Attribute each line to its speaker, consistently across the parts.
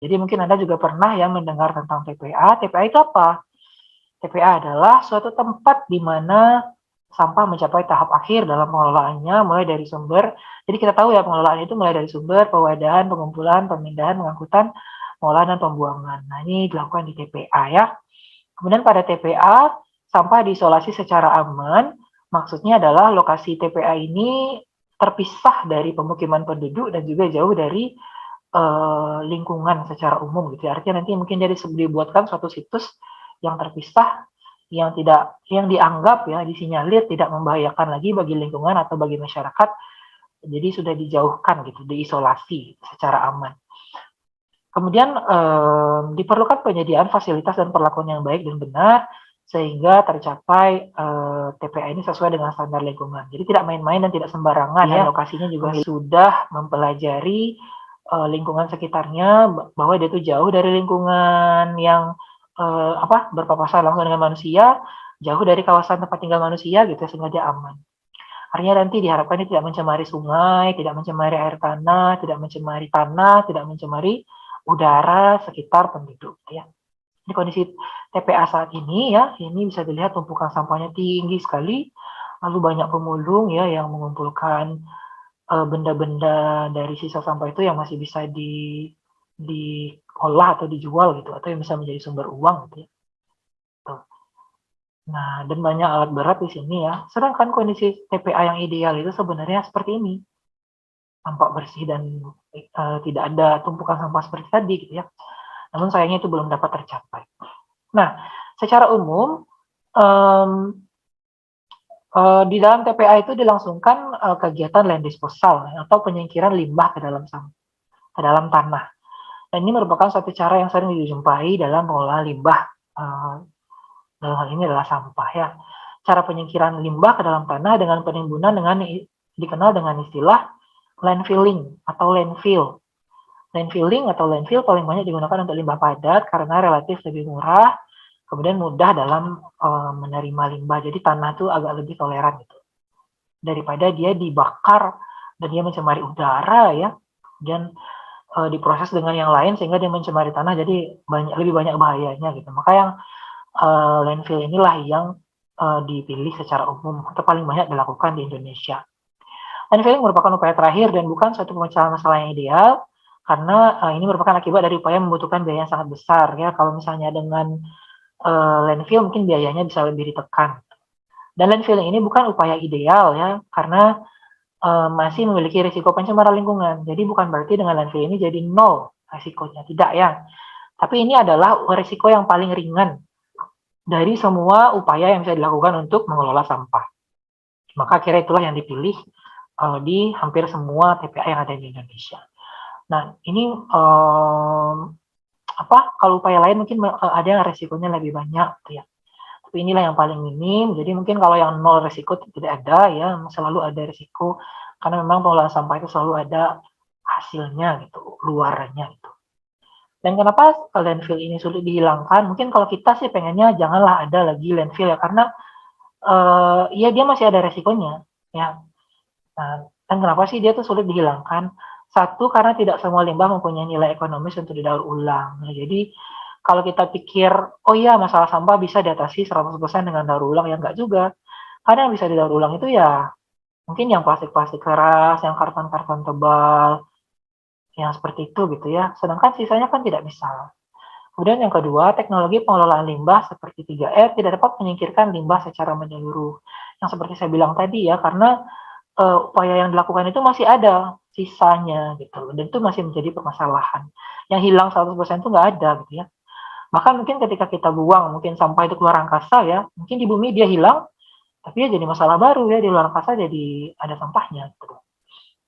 Speaker 1: Jadi mungkin Anda juga pernah ya mendengar tentang TPA. TPA itu apa? TPA adalah suatu tempat di mana sampah mencapai tahap akhir dalam pengelolaannya, mulai dari sumber. Jadi kita tahu ya pengelolaan itu mulai dari sumber, pewadahan, pengumpulan, pemindahan, pengangkutan, pengolahan dan pembuangan. Nah ini dilakukan di TPA ya. Kemudian pada TPA sampah diisolasi secara aman. Maksudnya adalah lokasi TPA ini terpisah dari pemukiman penduduk dan juga jauh dari lingkungan secara umum gitu ya. Artinya nanti mungkin jadi dibuatkan suatu situs yang terpisah yang dianggap ya disinyalir tidak membahayakan lagi bagi lingkungan atau bagi masyarakat. Jadi sudah dijauhkan gitu, diisolasi secara aman. Kemudian diperlukan penyediaan fasilitas dan perlakuan yang baik dan benar sehingga tercapai TPA ini sesuai dengan standar lingkungan. Jadi tidak main-main dan tidak sembarangan ya. Lokasinya juga sudah mempelajari lingkungan sekitarnya bahwa dia itu jauh dari lingkungan yang berpapasan langsung dengan manusia, jauh dari kawasan tempat tinggal manusia gitu sehingga dia aman. Artinya nanti diharapkan ini tidak mencemari sungai, tidak mencemari air tanah, tidak mencemari udara sekitar penduduk ya. Di kondisi TPA saat ini ya, ini bisa dilihat tumpukan sampahnya tinggi sekali, lalu banyak pemulung ya yang mengumpulkan benda-benda dari sisa sampah itu yang masih bisa diolah atau dijual gitu, atau yang bisa menjadi sumber uang gitu ya. Tuh. Nah, dan banyak alat berat di sini ya. Sedangkan kondisi TPA yang ideal itu sebenarnya seperti ini. Tampak bersih dan tidak ada tumpukan sampah seperti tadi gitu ya. Namun sayangnya itu belum dapat tercapai. Nah, secara umum di dalam TPA itu dilangsungkan kegiatan land disposal atau penyingkiran limbah ke dalam tanah. Dan ini merupakan suatu cara yang sering dijumpai dalam pengelolaan limbah. Dalam hal ini adalah sampah ya. Cara penyingkiran limbah ke dalam tanah dengan penimbunan dikenal dengan istilah landfilling atau landfill. Landfilling atau landfill paling banyak digunakan untuk limbah padat karena relatif lebih murah, kemudian mudah dalam menerima limbah. Jadi tanah itu agak lebih toleran gitu. Daripada dia dibakar dan dia mencemari udara ya, dan diproses dengan yang lain sehingga dia mencemari tanah, jadi lebih banyak bahayanya gitu. Maka yang landfill inilah yang dipilih secara umum atau paling banyak dilakukan di Indonesia. Landfilling merupakan upaya terakhir dan bukan suatu pemecahan masalah yang ideal karena ini merupakan akibat dari upaya membutuhkan biaya yang sangat besar ya. Kalau misalnya dengan landfill mungkin biayanya bisa lebih ditekan. Dan landfilling ini bukan upaya ideal ya karena masih memiliki risiko pencemaran lingkungan. Jadi bukan berarti dengan landfill ini jadi nol risikonya, tidak ya. Tapi ini adalah risiko yang paling ringan dari semua upaya yang bisa dilakukan untuk mengelola sampah. Maka akhirnya itulah yang dipilih di hampir semua TPA yang ada di Indonesia. Nah, ini kalau upaya lain mungkin ada yang resikonya lebih banyak gitu ya. Tapi inilah yang paling minim. Jadi mungkin kalau yang nol resiko tidak ada ya, selalu ada resiko karena memang pengelolaan sampah itu selalu ada hasilnya gitu, luarannya gitu. Dan kenapa landfill ini sulit dihilangkan? Mungkin kalau kita sih pengennya janganlah ada lagi landfill ya, karena ya dia masih ada resikonya ya. Nah, dan kenapa sih dia tuh sulit dihilangkan? Satu, karena tidak semua limbah mempunyai nilai ekonomis untuk didaur ulang. Nah, jadi kalau kita pikir, oh iya masalah sampah bisa diatasi 100% dengan daur ulang, ya enggak juga. Karena yang bisa didaur ulang itu ya mungkin yang plastik-plastik keras, yang karton-karton tebal, yang seperti itu gitu ya. Sedangkan sisanya kan tidak bisa. Kemudian yang kedua, teknologi pengelolaan limbah seperti 3R tidak dapat menyingkirkan limbah secara menyeluruh. Yang seperti saya bilang tadi ya, karena upaya yang dilakukan itu masih ada sisanya gitu, dan itu masih menjadi permasalahan. Yang hilang 100% itu nggak ada gitu ya. Bahkan mungkin ketika kita buang mungkin sampah itu keluar angkasa ya, mungkin di bumi dia hilang, tapi ya jadi masalah baru ya, di luar angkasa jadi ada sampahnya gitu.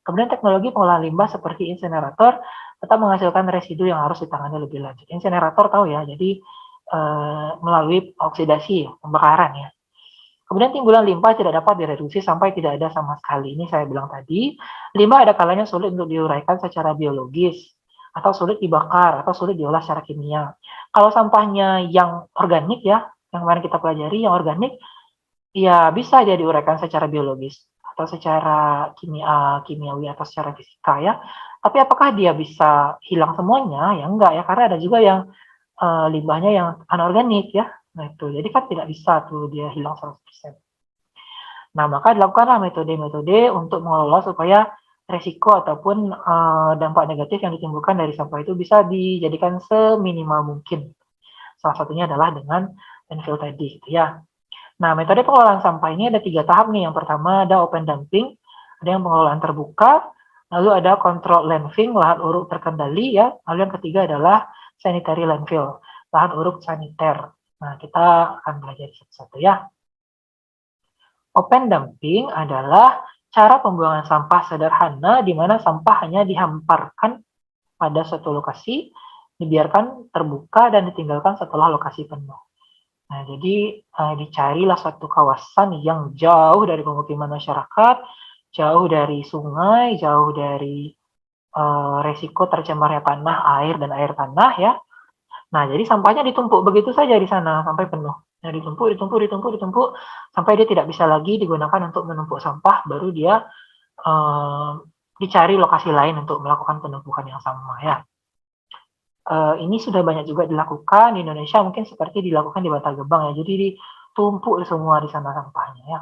Speaker 1: Kemudian teknologi pengolahan limbah seperti insinerator tetap menghasilkan residu yang harus ditangani lebih lanjut. Insinerator tahu ya, jadi melalui oksidasi, pembakaran ya. Kemudian timbulan limbah tidak dapat direduksi sampai tidak ada sama sekali. Ini saya bilang tadi, limbah ada kalanya sulit untuk diuraikan secara biologis, atau sulit dibakar, atau sulit diolah secara kimia. Kalau sampahnya yang organik ya, yang kemarin kita pelajari, yang organik, ya bisa dia diuraikan secara biologis, atau secara kimiawi, atau secara fisika ya. Tapi apakah dia bisa hilang semuanya? Ya enggak ya, karena ada juga yang limbahnya yang anorganik ya. Nah itu, jadi kan tidak bisa tuh dia hilang 100%. Nah maka dilakukanlah metode-metode untuk mengelola supaya resiko ataupun dampak negatif yang ditimbulkan dari sampah itu bisa dijadikan seminimal mungkin. Salah satunya adalah dengan landfill tadi gitu ya. Nah, metode pengelolaan sampah ini ada 3 tahap nih. Yang pertama ada open dumping, ada yang pengelolaan terbuka, lalu ada control landfill, lahan uruk terkendali ya. Lalu yang ketiga adalah sanitary landfill, lahan uruk saniter. Nah, kita akan belajar satu-satu ya. Open dumping adalah cara pembuangan sampah sederhana di mana sampah hanya dihamparkan pada suatu lokasi, dibiarkan terbuka dan ditinggalkan setelah lokasi penuh. Nah, jadi dicarilah suatu kawasan yang jauh dari pemukiman masyarakat, jauh dari sungai, jauh dari resiko tercemarnya tanah, air, dan air tanah ya. Nah, jadi sampahnya ditumpuk begitu saja di sana sampai penuh. Nah, ditumpuk, sampai dia tidak bisa lagi digunakan untuk menumpuk sampah, baru dia dicari lokasi lain untuk melakukan penumpukan yang sama ya. Ini sudah banyak juga dilakukan di Indonesia, mungkin seperti dilakukan di Bantar Gebang ya. Jadi ditumpuk semua di sana sampahnya ya.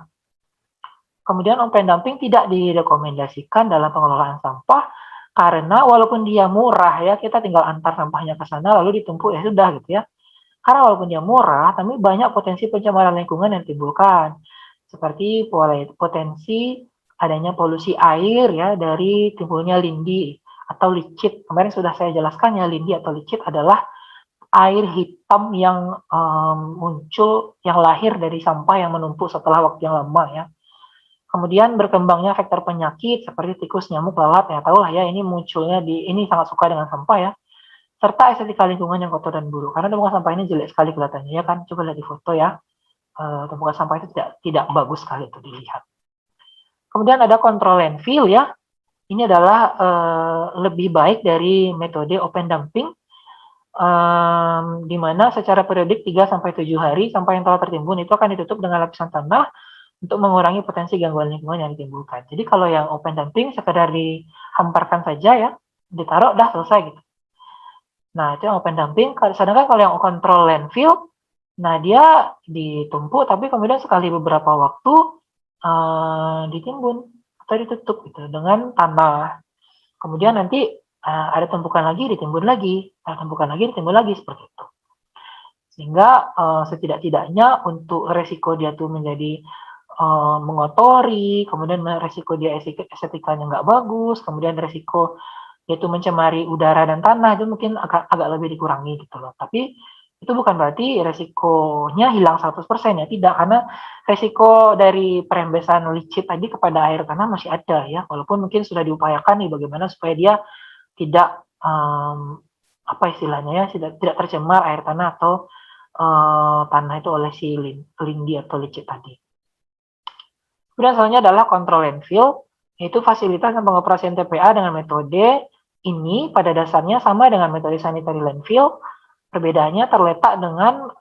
Speaker 1: Kemudian open dumping tidak direkomendasikan dalam pengelolaan sampah karena walaupun dia murah ya, kita tinggal antar sampahnya ke sana lalu ditumpuk ya sudah gitu ya. Karena walaupun dia murah, tapi banyak potensi pencemaran lingkungan yang timbulkan. Seperti potensi adanya polusi air ya dari timbulnya lindi atau licit. Kemarin sudah saya jelaskan ya, lindi atau licit adalah air hitam yang muncul, yang lahir dari sampah yang menumpuk setelah waktu yang lama ya. Kemudian berkembangnya faktor penyakit seperti tikus, nyamuk, lalat ya, tahulah ya ini munculnya ini sangat suka dengan sampah ya. Serta estetika lingkungan yang kotor dan buruk. Karena tumpukan sampah ini jelek sekali kelihatannya ya kan. Coba lihat di foto ya. Tumpukan sampah itu tidak bagus sekali itu dilihat. Kemudian ada kontrol landfill ya. Ini adalah lebih baik dari metode open dumping, di mana secara periodik 3-7 hari sampah yang telah tertimbun itu akan ditutup dengan lapisan tanah untuk mengurangi potensi gangguan lingkungan yang ditimbulkan. Jadi kalau yang open dumping sekedar dihamparkan saja ya, ditaruh dah selesai gitu. Nah itu yang open dumping. Sedangkan kalau yang kontrol landfill, nah dia ditumpuk tapi kemudian sekali beberapa waktu ditimbun atau ditutup gitu dengan tanah. Kemudian nanti ada tumpukan lagi, ditimbun lagi, ada tumpukan lagi, ditimbun lagi seperti itu. Sehingga setidak-tidaknya untuk resiko dia tuh menjadi mengotori, kemudian resiko dia estetikanya nggak bagus, kemudian resiko yaitu mencemari udara dan tanah itu mungkin agak lebih dikurangi gitu loh. Tapi itu bukan berarti resikonya hilang 100% ya, tidak, karena resiko dari perembesan licit tadi kepada air tanah masih ada ya, walaupun mungkin sudah diupayakan nih bagaimana supaya dia tidak apa istilahnya ya, tidak tercemar air tanah atau tanah itu oleh si lindi atau licit tadi. Kemudian selanjutnya adalah kontrol landfill, yaitu fasilitas dan pengoperasian TPA dengan metode ini pada dasarnya sama dengan metode sanitary landfill. Perbedaannya terletak dengan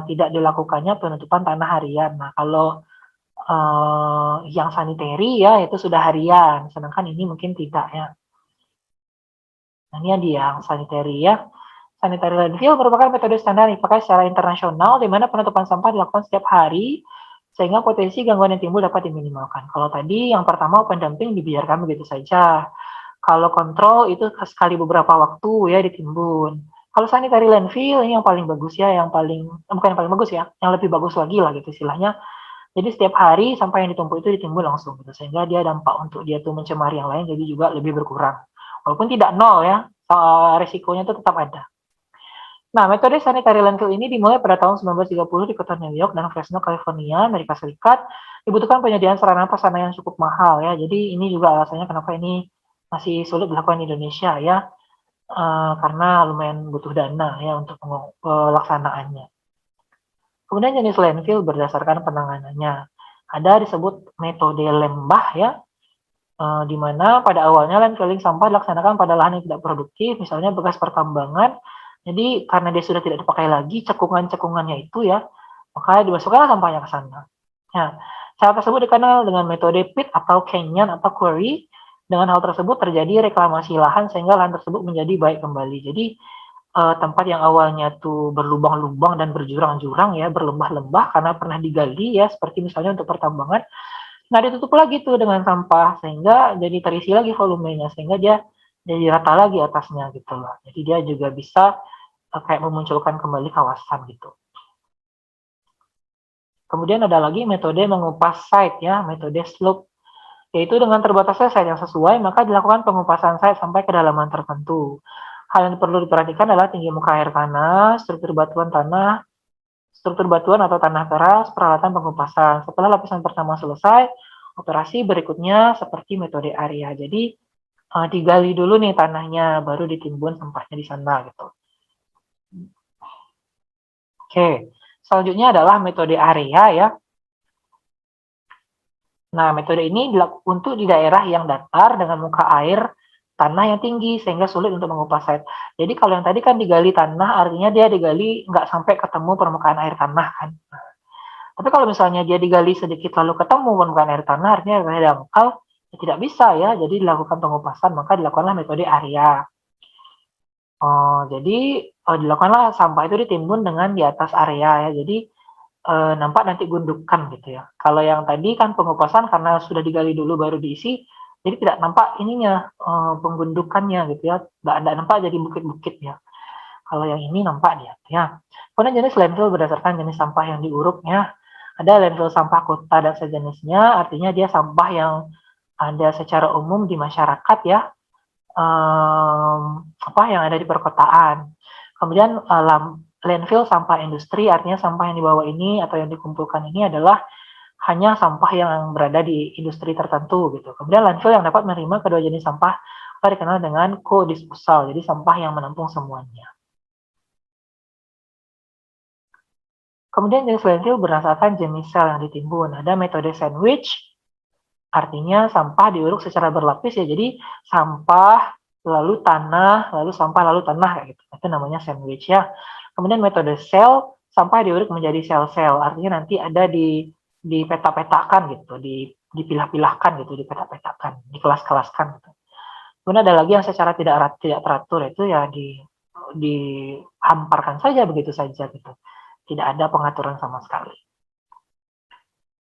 Speaker 1: tidak dilakukannya penutupan tanah harian. Nah, kalau yang sanitary ya itu sudah harian, sedangkan ini mungkin tidak ya. Nah, ini yang sanitary ya. Sanitary landfill merupakan metode standar yang dipakai secara internasional di mana penutupan sampah dilakukan setiap hari sehingga potensi gangguan yang timbul dapat diminimalkan. Kalau tadi yang pertama open dumping dibiarkan begitu saja. Kalau kontrol itu sekali beberapa waktu ya ditimbun. Kalau sanitary landfill ini yang paling bagus ya, bukan yang paling bagus ya, yang lebih bagus lagi lah gitu istilahnya. Jadi setiap hari sampah yang ditumpuk itu ditimbun langsung gitu, sehingga dia dampak untuk dia tuh mencemari yang lain jadi juga lebih berkurang. Walaupun tidak nol ya, resikonya itu tetap ada. Nah, metode sanitary landfill ini dimulai pada tahun 1930 di kota New York dan Fresno, California, Amerika Serikat. Dibutuhkan penyediaan sarana prasarana yang cukup mahal ya. Jadi ini juga alasannya kenapa ini masih sulit dilakukan di Indonesia ya, karena lumayan butuh dana ya untuk pelaksanaannya. Kemudian jenis landfill berdasarkan penanganannya. Ada disebut metode lembah ya, di mana pada awalnya landfilling sampah dilaksanakan pada lahan yang tidak produktif, misalnya bekas pertambangan. Jadi karena dia sudah tidak dipakai lagi cekungan-cekungannya itu ya, maka dimasukkan sampahnya ke sana. Nah, cara tersebut dikenal dengan metode pit atau canyon atau quarry, Dengan hal tersebut terjadi reklamasi lahan sehingga lahan tersebut menjadi baik kembali. Jadi tempat yang awalnya tuh berlubang-lubang dan berjurang-jurang ya, berlembah-lembah karena pernah digali ya, seperti misalnya untuk pertambangan, nah ditutup lagi tuh dengan sampah sehingga jadi terisi lagi volumenya sehingga dia jadi rata lagi atasnya gitu loh. Jadi dia juga bisa kayak memunculkan kembali kawasan gitu. Kemudian ada lagi metode mengupas site ya, metode slope, yaitu dengan terbatasnya site yang sesuai maka dilakukan pengupasan site sampai kedalaman tertentu. Hal yang perlu diperhatikan adalah tinggi muka air tanah, struktur batuan atau tanah keras, peralatan pengupasan. Setelah lapisan pertama selesai, operasi berikutnya seperti metode area. Jadi digali dulu nih tanahnya, baru ditimbun sampahnya di sana gitu. Oke, selanjutnya adalah metode area ya. Nah, metode ini untuk di daerah yang datar dengan muka air tanah yang tinggi sehingga sulit untuk mengupas site. Jadi kalau yang tadi kan digali tanah, artinya dia digali nggak sampai ketemu permukaan air tanah kan. Tapi kalau misalnya dia digali sedikit lalu ketemu permukaan air tanah, artinya airnya dangkal, ya tidak bisa ya. Jadi dilakukan pengupasan, maka dilakukanlah metode area. Jadi dilakukanlah sampah itu ditimbun dengan di atas area ya. Jadi nampak nanti gundukan gitu ya. Kalau yang tadi kan pengupasan karena sudah digali dulu baru diisi, jadi tidak nampak ininya penggundukannya gitu ya. Tidak nampak jadi bukit-bukit ya. Kalau yang ini nampak dia ya. Kemudian jenis landfill berdasarkan jenis sampah yang diuruknya. Ada landfill sampah kota dan sejenisnya, artinya dia sampah yang ada secara umum di masyarakat ya, apa yang ada di perkotaan. Kemudian landfill sampah industri, artinya sampah yang dibawa ini atau yang dikumpulkan ini adalah hanya sampah yang berada di industri tertentu gitu. Kemudian landfill yang dapat menerima kedua jenis sampah dikenal dengan co-disposal, jadi sampah yang menampung semuanya. Kemudian jenis landfill berdasarkan jenis sel yang ditimbun. Ada metode sandwich, artinya sampah diuruk secara berlapis ya. Jadi sampah, lalu tanah, lalu sampah, lalu tanah kayak gitu. Itu namanya sandwich ya. Kemudian metode sel, sampah diuruk menjadi sel-sel. Artinya nanti ada di peta-petakan gitu, dipilah-pilahkan gitu, dipeta-petakan, dikelas-kelaskan gitu. Kemudian ada lagi yang secara tidak teratur, itu ya dihamparkan saja begitu saja gitu. Tidak ada pengaturan sama sekali.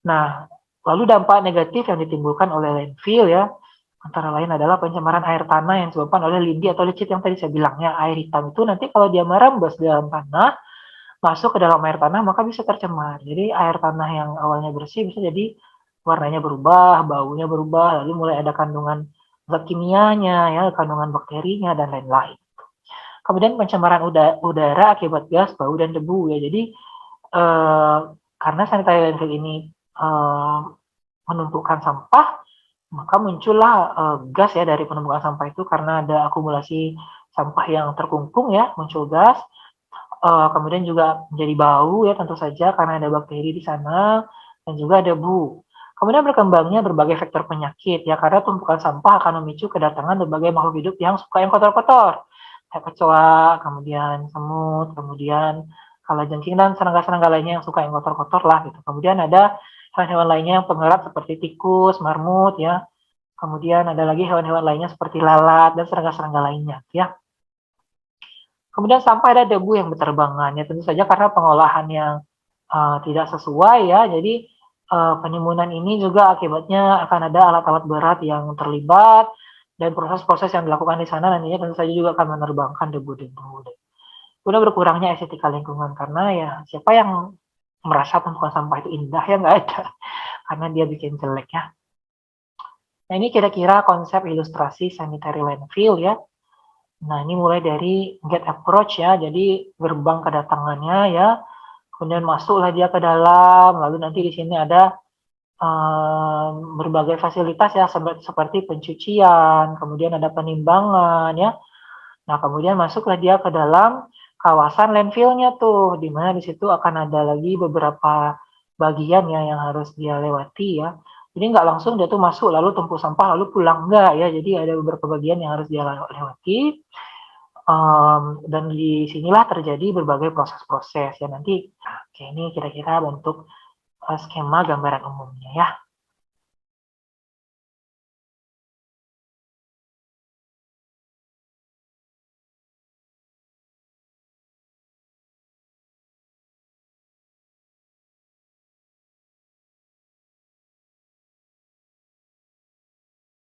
Speaker 1: Nah, lalu dampak negatif yang ditimbulkan oleh landfill ya, antara lain adalah pencemaran air tanah yang disebabkan oleh lindi atau licit yang tadi saya bilang ya. Air hitam itu nanti kalau dia merembes di dalam tanah, masuk ke dalam air tanah maka bisa tercemar. Jadi air tanah yang awalnya bersih bisa jadi warnanya berubah, baunya berubah, lalu mulai ada kandungan zat kimianya ya, kandungan bakterinya dan lain-lain. Kemudian pencemaran udara akibat gas, bau dan debu ya. Jadi karena sanitary landfill ini menumpukan sampah, maka muncullah gas ya dari penumpukan sampah itu karena ada akumulasi sampah yang terkungkung ya, muncul gas. Kemudian juga menjadi bau ya tentu saja karena ada bakteri di sana dan juga debu. Kemudian berkembangnya berbagai faktor penyakit ya karena tumpukan sampah akan memicu kedatangan berbagai makhluk hidup yang suka yang kotor-kotor. Kayak kecoa, kemudian semut, kemudian kalajengking dan serangga-serangga lainnya yang suka yang kotor-kotor lah gitu. Kemudian ada hewan-hewan lainnya yang pengerat seperti tikus, marmut ya. Kemudian ada lagi hewan-hewan lainnya seperti lalat dan serangga-serangga lainnya ya. Kemudian sampai ada debu yang berterbangan ya tentu saja karena pengolahan yang tidak sesuai ya. Jadi penimbunan ini juga akibatnya akan ada alat-alat berat yang terlibat dan proses-proses yang dilakukan di sana nantinya tentu saja juga akan menerbangkan debu-debu. Kemudian berkurangnya estetika lingkungan karena ya siapa yang merasa tumpukan sampah itu indah ya nggak ada karena dia bikin jelek ya. Nah ini kira-kira konsep ilustrasi sanitary landfill ya. Nah ini mulai dari gate approach ya, jadi gerbang kedatangannya ya. Kemudian masuklah dia ke dalam, lalu nanti di sini ada berbagai fasilitas ya seperti pencucian, kemudian ada penimbangan ya. Nah kemudian masuklah dia ke dalam kawasan landfillnya tuh, di mana di situ akan ada lagi beberapa bagian ya yang harus dia lewati ya. Jadi nggak langsung dia tuh masuk lalu tumpuk sampah lalu pulang enggak ya. Jadi ada beberapa bagian yang harus dia lewati. Dan di sinilah terjadi berbagai proses-proses ya nanti. Oke, ini kira-kira bentuk skema gambaran umumnya ya.